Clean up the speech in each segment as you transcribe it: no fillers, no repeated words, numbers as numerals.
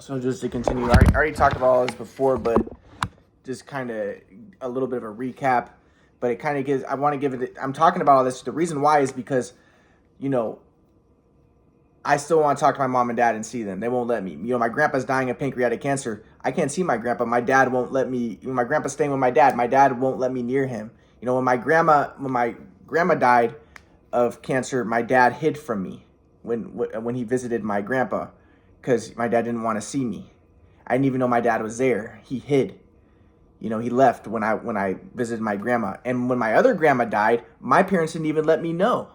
So just to continue, I already talked about all this before, but just kind of a little bit of a recap. But it kind of gives, I want to give it, I'm talking about all this. The reason why is because, you know, I still want to talk to my mom and dad and see them. They won't let me. You know, my grandpa's dying of pancreatic cancer. I can't see my grandpa. My dad won't let me. My grandpa's staying with my dad won't let me near him. You know, when my grandma died of cancer, my dad hid from me when he visited my grandpa because my dad didn't want to see me. I didn't even know my dad was there. He hid. You know, he left when I visited my grandma. And when my other grandma died, my parents didn't even let me know.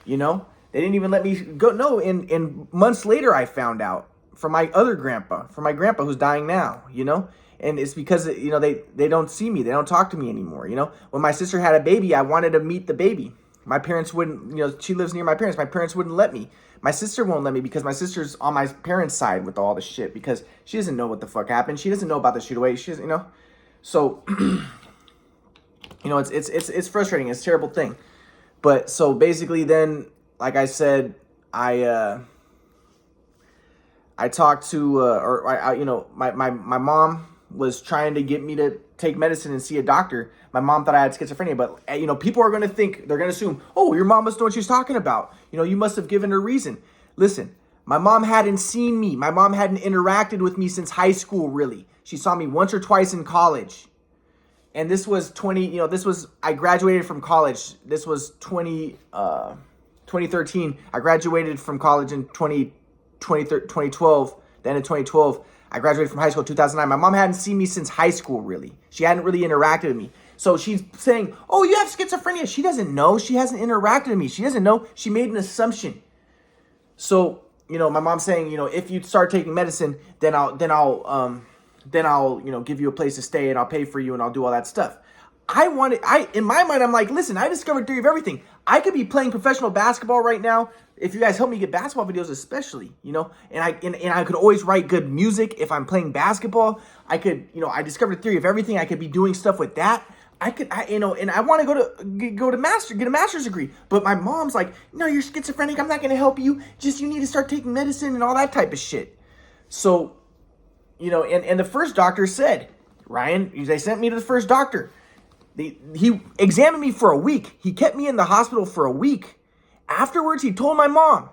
You know? They didn't even let me go. No, and months later, I found out from my other grandpa, from my grandpa who's dying now, you know? And it's because, you know, they don't see me. They don't talk to me anymore, you know? When my sister had a baby, I wanted to meet the baby. My parents wouldn't, you know, she lives near my parents. My parents wouldn't let me. My sister won't let me because my sister's on my parents' side with all the shit because she doesn't know what the fuck happened. She doesn't know about the shoot away. She doesn't, you know? So, you know, it's frustrating. It's a terrible thing. But so basically then, like I said, I talked to, you know, my mom was trying to get me to take medicine and see a doctor. My mom thought I had schizophrenia, but, you know, people are going to think, they're going to assume, oh, your mom must know what she's talking about. You know, you must have given her reason. Listen, my mom hadn't seen me. My mom hadn't interacted with me since high school, really. She saw me once or twice in college. And this was I graduated from college. This was 2013. I graduated from college in 2012. The end of 2012. I graduated from high school in 2009. My mom hadn't seen me since high school, really. She hadn't really interacted with me. So she's saying, oh, you have schizophrenia. She doesn't know. She hasn't interacted with me. She doesn't know. She made an assumption. So, you know, my mom's saying, you know, if you start taking medicine, then I'll you know, give you a place to stay and I'll pay for you and I'll do all that stuff. In my mind, I'm like, listen, I discovered theory of everything. I could be playing professional basketball right now. If you guys help me get basketball videos, especially, you know, and I could always write good music if I'm playing basketball. I could, you know, I discovered theory of everything. I could be doing stuff with that. You know, and I want to get a master's degree. But my mom's like, no, you're schizophrenic. I'm not going to help you. Just, you need to start taking medicine and all that type of shit. So, you know, and the first doctor said, Ryan, they sent me to the first doctor. He examined me for a week. He kept me in the hospital for a week. Afterwards, he told my mom,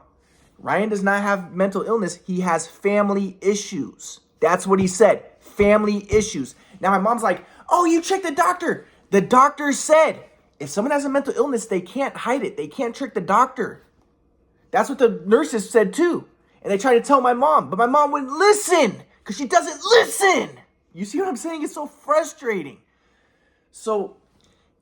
Ryan does not have mental illness. He has family issues. That's what he said. Family issues. Now, my mom's like, oh, you checked the doctor. The doctor said, if someone has a mental illness, they can't hide it. They can't trick the doctor. That's what the nurses said too. And they tried to tell my mom, but my mom wouldn't listen because she doesn't listen. You see what I'm saying? It's so frustrating. So,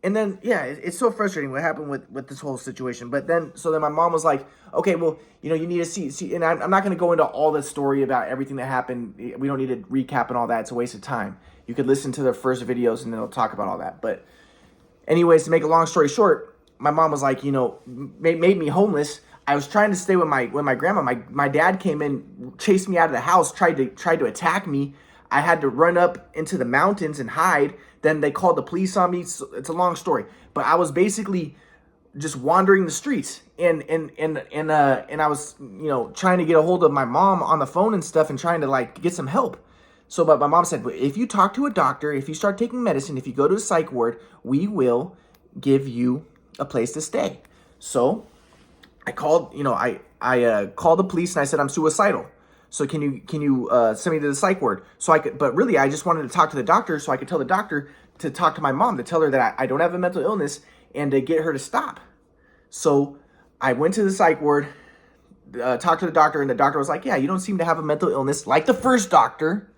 and then, yeah, it's so frustrating what happened with this whole situation. But then, so then my mom was like, okay, well, you know, you need to see, and I'm not going to go into all the story about everything that happened. We don't need to recap and all that. It's a waste of time. You could listen to the first videos and then they'll talk about all that. But anyways, to make a long story short, my mom was like, you know, made me homeless. I was trying to stay with my grandma. My dad came in, chased me out of the house, tried to attack me. I had to run up into the mountains and hide. Then they called the police on me. So it's a long story, but I was basically just wandering the streets and I was, you know, trying to get a hold of my mom on the phone and stuff and trying to like get some help. So, but my mom said, if you talk to a doctor, if you start taking medicine, if you go to a psych ward, we will give you a place to stay. So I called, you know, I called the police and I said, I'm suicidal. So can you send me to the psych ward? So I could, but really I just wanted to talk to the doctor so I could tell the doctor to talk to my mom, to tell her that I don't have a mental illness and to get her to stop. So I went to the psych ward, talked to the doctor, and the doctor was like, yeah, you don't seem to have a mental illness like the first doctor.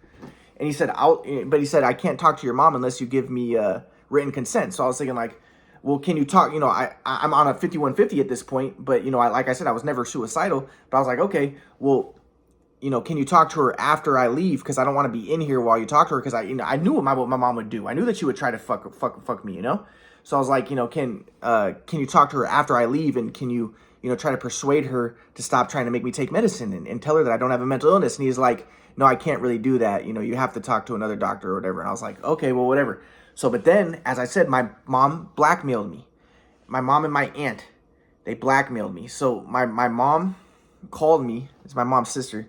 And he said, I can't talk to your mom unless you give me written consent. So I was thinking like, well, can you talk, you know, I'm on a 5150 at this point, but you know, like I said, I was never suicidal, but I was like, okay, well, you know, can you talk to her after I leave? Because I don't want to be in here while you talk to her. Because I knew what my mom would do. I knew that she would try to fuck me, you know. So I was like, you know, can you talk to her after I leave? And can you try to persuade her to stop trying to make me take medicine and tell her that I don't have a mental illness? And he's like, no, I can't really do that. You know, you have to talk to another doctor or whatever. And I was like, okay, well, whatever. So, but then, as I said, my mom blackmailed me. My mom and my aunt, they blackmailed me. So my mom called me. It's my mom's sister.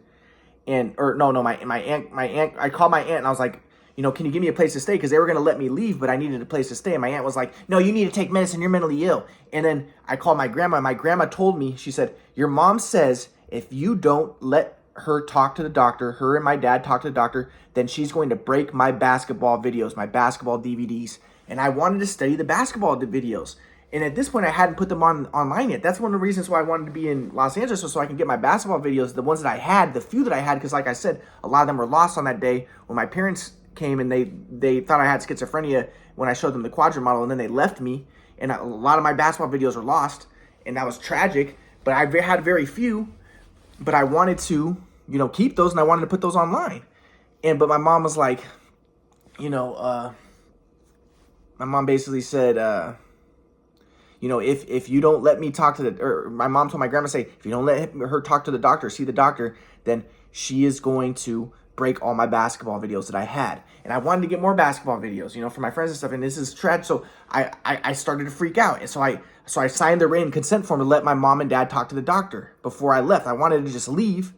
my aunt, I called my aunt and I was like, can you give me a place to stay? Because they were going to let me leave, but I needed a place to stay. And my aunt was like, no, you need to take medicine. You're mentally ill. And then I called my grandma. My grandma told me, she said, your mom says if you don't let her talk to the doctor, her and my dad talk to the doctor, then she's going to break my basketball videos, my basketball DVDs. And I wanted to study the basketball videos. And at this point, I hadn't put them online yet. That's one of the reasons why I wanted to be in Los Angeles, so I can get my basketball videos, the ones that I had, the few that I had, because like I said, a lot of them were lost on that day when my parents came and they thought I had schizophrenia when I showed them the quadrant model, and then they left me, and a lot of my basketball videos were lost, and that was tragic. But I had very few, but I wanted to, keep those, and I wanted to put those online. But my mom was like, my mom basically said, if you don't let me talk to or my mom told my grandma, say, if you don't let her talk to the doctor, see the doctor, then she is going to break all my basketball videos that I had. And I wanted to get more basketball videos, for my friends and stuff. And this is tragic. So I started to freak out. And so I signed the written consent form to let my mom and dad talk to the doctor before I left. I wanted to just leave.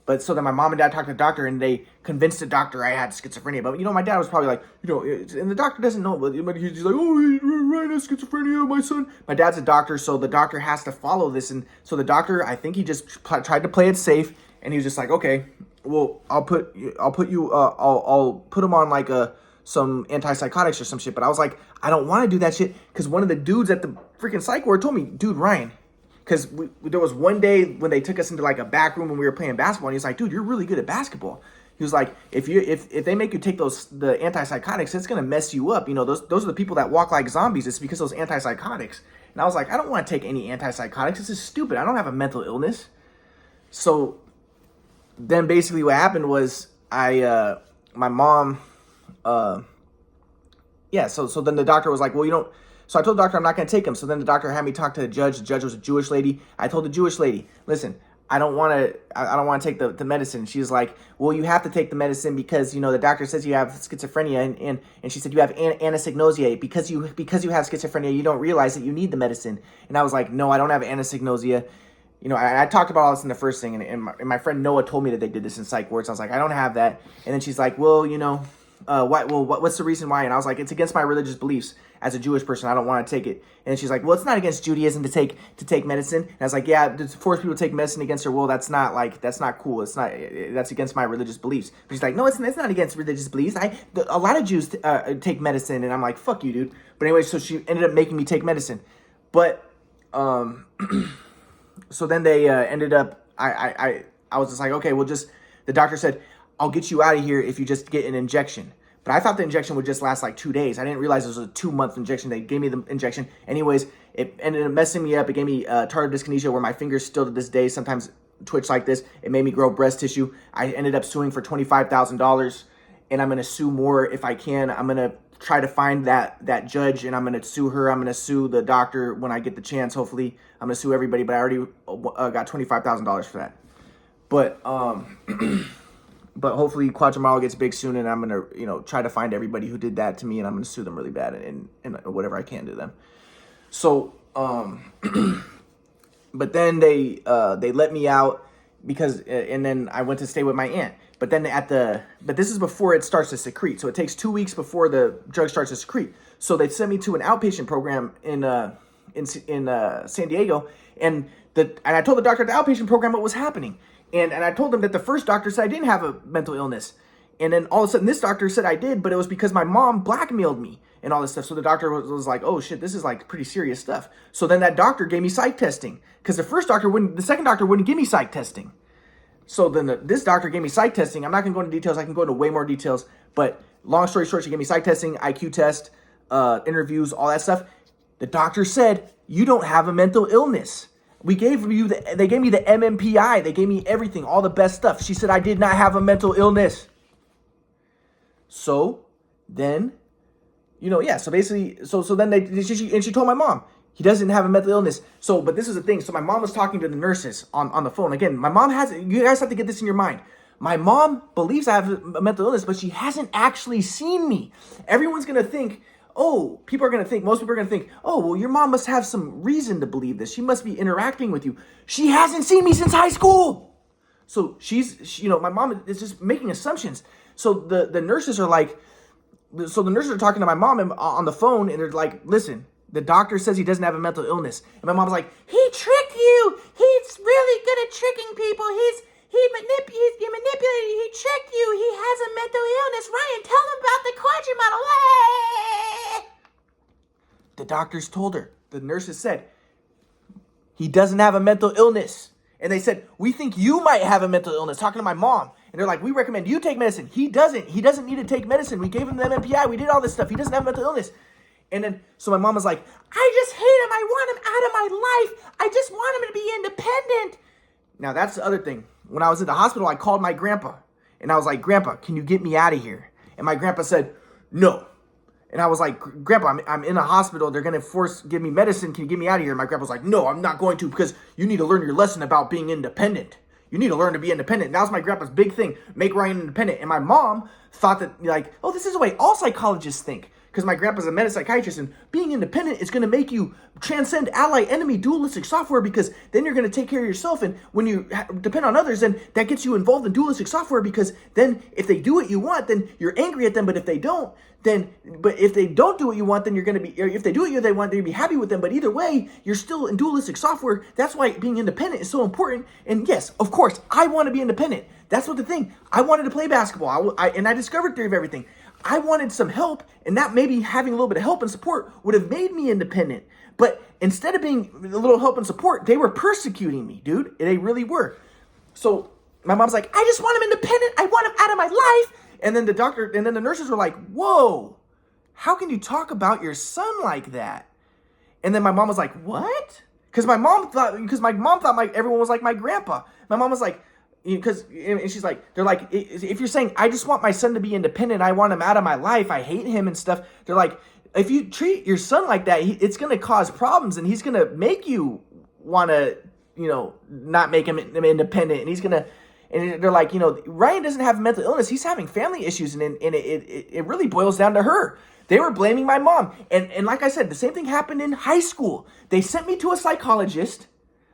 But so then my mom and dad talked to the doctor, and they convinced the doctor I had schizophrenia. But, my dad was probably like, and the doctor doesn't know, but he's like, oh, Ryan has schizophrenia, my son. My dad's a doctor, so the doctor has to follow this. And so the doctor, I think he just tried to play it safe, and he was just like, okay, well, I'll put him on like some antipsychotics or some shit. But I was like, I don't want to do that shit, because one of the dudes at the freaking psych ward told me, dude, Ryan, because there was one day when they took us into like a back room when we were playing basketball, and he was like, dude, you're really good at basketball. He was like, if they make you take the antipsychotics, it's gonna mess you up. Those are the people that walk like zombies. It's because of those antipsychotics. And I was like, I don't want to take any antipsychotics. This is stupid. I don't have a mental illness. So then basically what happened was my mom, so then the doctor was like, well, so I told the doctor I'm not going to take him. So then the doctor had me talk to the judge. The judge was a Jewish lady. I told the Jewish lady, listen, I don't want to take the medicine. She's like, well, you have to take the medicine because, the doctor says you have schizophrenia. And she said, you have anosognosia. Because you have schizophrenia, you don't realize that you need the medicine. And I was like, no, I don't have anosognosia. I talked about all this in the first thing. And my friend Noah told me that they did this in psych wards. I was like, I don't have that. And then she's like, well, what's the reason why? And I was like, it's against my religious beliefs. As a Jewish person, I don't want to take it. And she's like, well, it's not against Judaism to take medicine. And I was like, yeah, to force people to take medicine against their will, that's not cool. That's against my religious beliefs. But she's like, no, it's not against religious beliefs. A lot of Jews take medicine. And I'm like, fuck you, dude. But anyway, so she ended up making me take medicine. But so then they ended up, I was just like, okay, the doctor said, I'll get you out of here if you just get an injection. But I thought the injection would just last like 2 days. I didn't realize it was a 2-month injection. They gave me the injection. Anyways, it ended up messing me up. It gave me tardive dyskinesia where my fingers still to this day sometimes twitch like this. It made me grow breast tissue. I ended up suing for $25,000, and I'm going to sue more if I can. I'm going to try to find that judge, and I'm going to sue her. I'm going to sue the doctor when I get the chance, hopefully. I'm going to sue everybody, but I already got $25,000 for that. But But hopefully Quadramaro gets big soon, and I'm going to, try to find everybody who did that to me, and I'm going to sue them really bad and whatever I can to them. So, but then they let me out because, and then I went to stay with my aunt. But then but this is before it starts to secrete. So it takes 2 weeks before the drug starts to secrete. So they sent me to an outpatient program in San Diego, and I told the doctor at the outpatient program what was happening. And I told them that the first doctor said I didn't have a mental illness. And then all of a sudden this doctor said I did, but it was because my mom blackmailed me and all this stuff. So the doctor was like, oh shit, this is like pretty serious stuff. So then that doctor gave me psych testing because the second doctor wouldn't give me psych testing. So then this doctor gave me psych testing. I'm not going to go into details. I can go into way more details. But long story short, she gave me psych testing, IQ test, interviews, all that stuff. The doctor said, you don't have a mental illness. They gave me the MMPI. They gave me everything, all the best stuff. She said I did not have a mental illness. So then, so basically, so then she told my mom, he doesn't have a mental illness. So, but this is the thing. So my mom was talking to the nurses on the phone. Again, my mom you guys have to get this in your mind. My mom believes I have a mental illness, but she hasn't actually seen me. Everyone's going to think, most people are going to think, oh, well, your mom must have some reason to believe this. She must be interacting with you. She hasn't seen me since high school. So my mom is just making assumptions. So the nurses are like, so the nurses are talking to my mom on the phone, and they're like, listen, the doctor says he doesn't have a mental illness. And my mom's like, he tricked you. He's really good at tricking people. He manipulated, he tricked you. He has a mental illness. Ryan, tell him about the Quadri model. The doctors told her, the nurses said, he doesn't have a mental illness. And they said, we think you might have a mental illness, talking to my mom. And they're like, we recommend you take medicine. He doesn't need to take medicine. We gave him the MMPI. We did all this stuff. He doesn't have a mental illness. And then, so my mom was like, I just hate him. I want him out of my life. I just want him to be independent. Now, that's the other thing. When I was at the hospital, I called my grandpa. And I was like, Grandpa, can you get me out of here? And my grandpa said, no. And I was like, Grandpa, I'm in a hospital. They're going to give me medicine. Can you get me out of here? And my grandpa was like, no, I'm not going to, because you need to learn your lesson about being independent. You need to learn to be independent. That was my grandpa's big thing, make Ryan independent. And my mom thought that, like, oh, this is the way all psychologists think. Because my grandpa's a metapsychiatrist, and being independent is going to make you transcend ally-enemy dualistic software, because then you're going to take care of yourself. And when you depend on others, then that gets you involved in dualistic software, because then if they do what you want, then you're angry at them. But if they don't, but if they don't do what you want, then you're going to be, if they do what they want, then you'll be happy with them. But either way, you're still in dualistic software. That's why being independent is so important. And yes, of course, I want to be independent. That's what the thing. I wanted to play basketball. And I discovered Theory of Everything. I wanted some help, and that maybe having a little bit of help and support would have made me independent. But instead of being a little help and support, they were persecuting me, dude. They really were. So my mom's like, I just want him independent. I want him out of my life. And then the nurses were like, whoa, how can you talk about your son like that? And then my mom was like, what? Because my mom thought everyone was like my grandpa. My mom was like, and she's like, they're like, if you're saying, I just want my son to be independent, I want him out of my life, I hate him and stuff. They're like, if you treat your son like that, it's going to cause problems, and he's going to make you want to, not make him independent. And he's going to, and they're like, Ryan doesn't have mental illness. He's having family issues. And it really boils down to her. They were blaming my mom. And like I said, the same thing happened in high school. They sent me to a psychologist,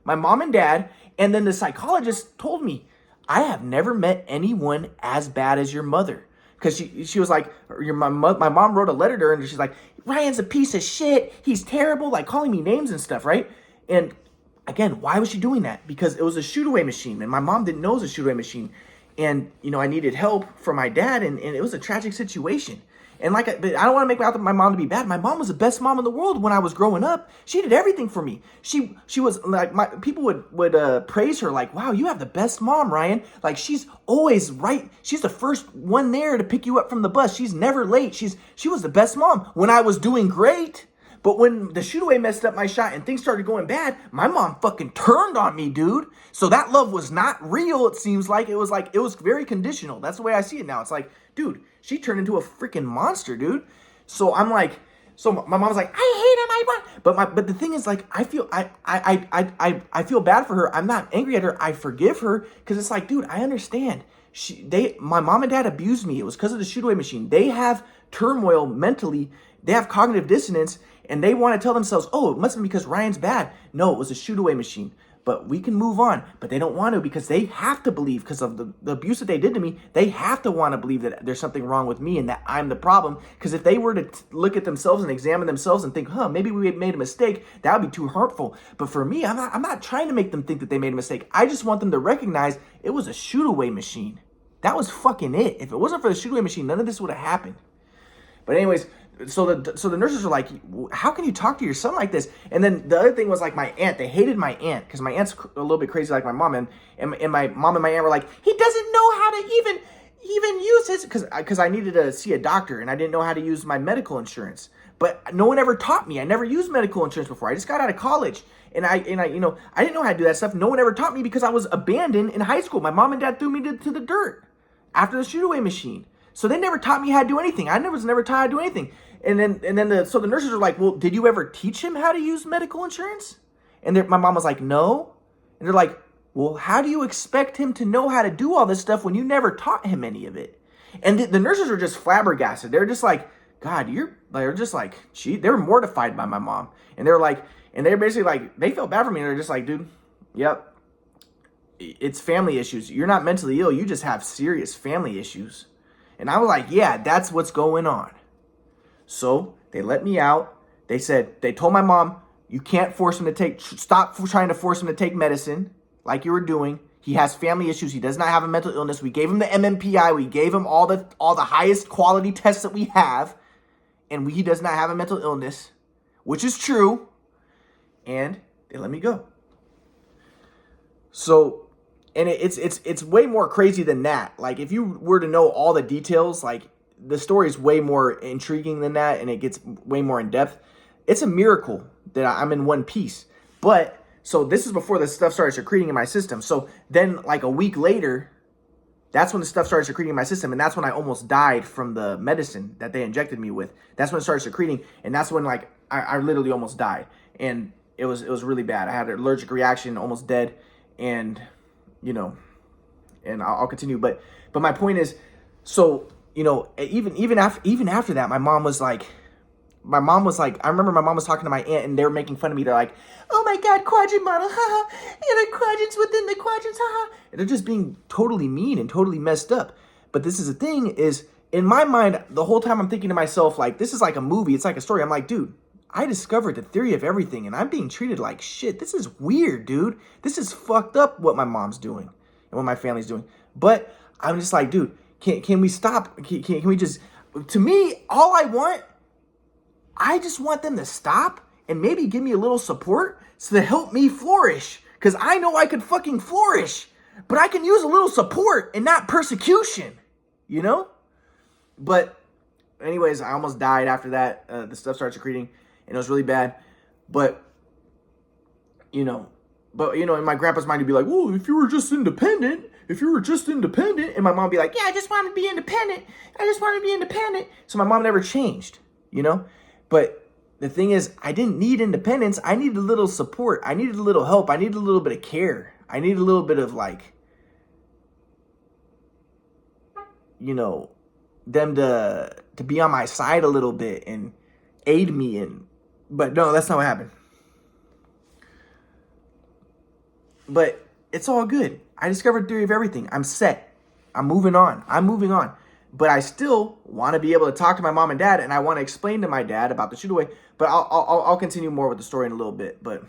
my mom and dad. And then the psychologist told me, I have never met anyone as bad as your mother. Because she was like, my mom wrote a letter to her, and she's like, Ryan's a piece of shit. He's terrible, like calling me names and stuff, right? And again, why was she doing that? Because it was a shoot-away machine, and my mom didn't know it was a shoot-away machine. And, I needed help from my dad, and it was a tragic situation. And but I don't want to make out my mom to be bad. My mom was the best mom in the world when I was growing up. She did everything for me. She was like, people would praise her like, wow, you have the best mom, Ryan. Like, she's always right. She's the first one there to pick you up from the bus. She's never late. She was the best mom when I was doing great. But when the shoot-away messed up my shot and things started going bad, my mom fucking turned on me, dude. So that love was not real, it seems like. It was very conditional. That's the way I see it now. It's like, dude, she turned into a freaking monster, dude. So I'm like, so my mom's like, I hate him, but the thing is, like, I feel bad for her. I'm not angry at her. I forgive her, because it's like, dude, I understand. My mom and dad abused me. It was because of the shoot-away machine. They have turmoil mentally. They have cognitive dissonance, and they want to tell themselves, oh, it must be because Ryan's bad. No, it was a shoot-away machine. But we can move on. But they don't want to, because they have to believe, because of the abuse that they did to me, they have to want to believe that there's something wrong with me and that I'm the problem. Because if they were to look at themselves and examine themselves and think, maybe we made a mistake, that would be too hurtful. But for me, I'm not trying to make them think that they made a mistake. I just want them to recognize it was a shoot-away machine. That was fucking it. If it wasn't for the shoot-away machine, none of this would have happened. But anyways, so the nurses were like, how can you talk to your son like this? And then the other thing was, like, my aunt. They hated my aunt, because my aunt's a little bit crazy like my mom. And my mom and my aunt were like, he doesn't know how to even use his, because I needed to see a doctor, and I didn't know how to use my medical insurance. But no one ever taught me. I never used medical insurance before. I just got out of college. And I didn't know how to do that stuff. No one ever taught me, because I was abandoned in high school. My mom and dad threw me to the dirt after the shoot-away machine. So they never taught me how to do anything. I was never taught how to do anything. And then the nurses were like, well, did you ever teach him how to use medical insurance? And my mom was like, no. And they're like, well, how do you expect him to know how to do all this stuff when you never taught him any of it? And the nurses were just flabbergasted. They're just like, God, they're just like, they were mortified by my mom. And they're like, and they're basically like, they felt bad for me. And they're just like, dude, yep. it's family issues. You're not mentally ill. You just have serious family issues. And I was like, yeah, that's what's going on. So they let me out. They told my mom, you can't force him to stop trying to force him to take medicine like you were doing. He has family issues. He does not have a mental illness. We gave him the MMPI. We gave him all the highest quality tests that we have. And he does not have a mental illness, which is true. And they let me go. So, and it's way more crazy than that. Like, if you were to know all the details, like, the story is way more intriguing than that, and it gets way more in depth. It's a miracle that I'm in one piece. But, so this is before the stuff started secreting in my system. So then, like, a week later, that's when the stuff started secreting in my system, and that's when I almost died from the medicine that they injected me with. That's when it started secreting, and that's when, like, I literally almost died. And it was really bad. I had an allergic reaction, almost dead, and, you know, and I'll continue. But my point is, so, you know, even after that, my mom was like, I remember my mom was talking to my aunt, and they were making fun of me. They're like, oh my God, quadrant model, haha, and the quadrants within the quadrants, haha. And they're just being totally mean and totally messed up. But this is the thing is, in my mind, the whole time I'm thinking to myself, like, this is like a movie. It's like a story. I'm like, dude, I discovered the theory of everything, and I'm being treated like shit. This is weird, dude. This is fucked up what my mom's doing and what my family's doing. But I'm just like, dude, can we stop? Can we just, to me, I just want them to stop and maybe give me a little support so to help me flourish. Because I know I could fucking flourish, but I can use a little support and not persecution, you know? But anyways, I almost died after that. The stuff started secreting, and it was really bad. But, you know, in my grandpa's mind, he'd be like, well, if you were just independent, and my mom would be like, yeah, I just want to be independent. So my mom never changed, you know? But the thing is, I didn't need independence. I needed a little support. I needed a little help. I needed a little bit of care. I needed a little bit of, like, you know, them to be on my side a little bit and aid me. But no, that's not what happened. But it's all good. I discovered theory of everything. I'm set. I'm moving on. But I still want to be able to talk to my mom and dad, and I want to explain to my dad about the shoot away. But I'll continue more with the story in a little bit. But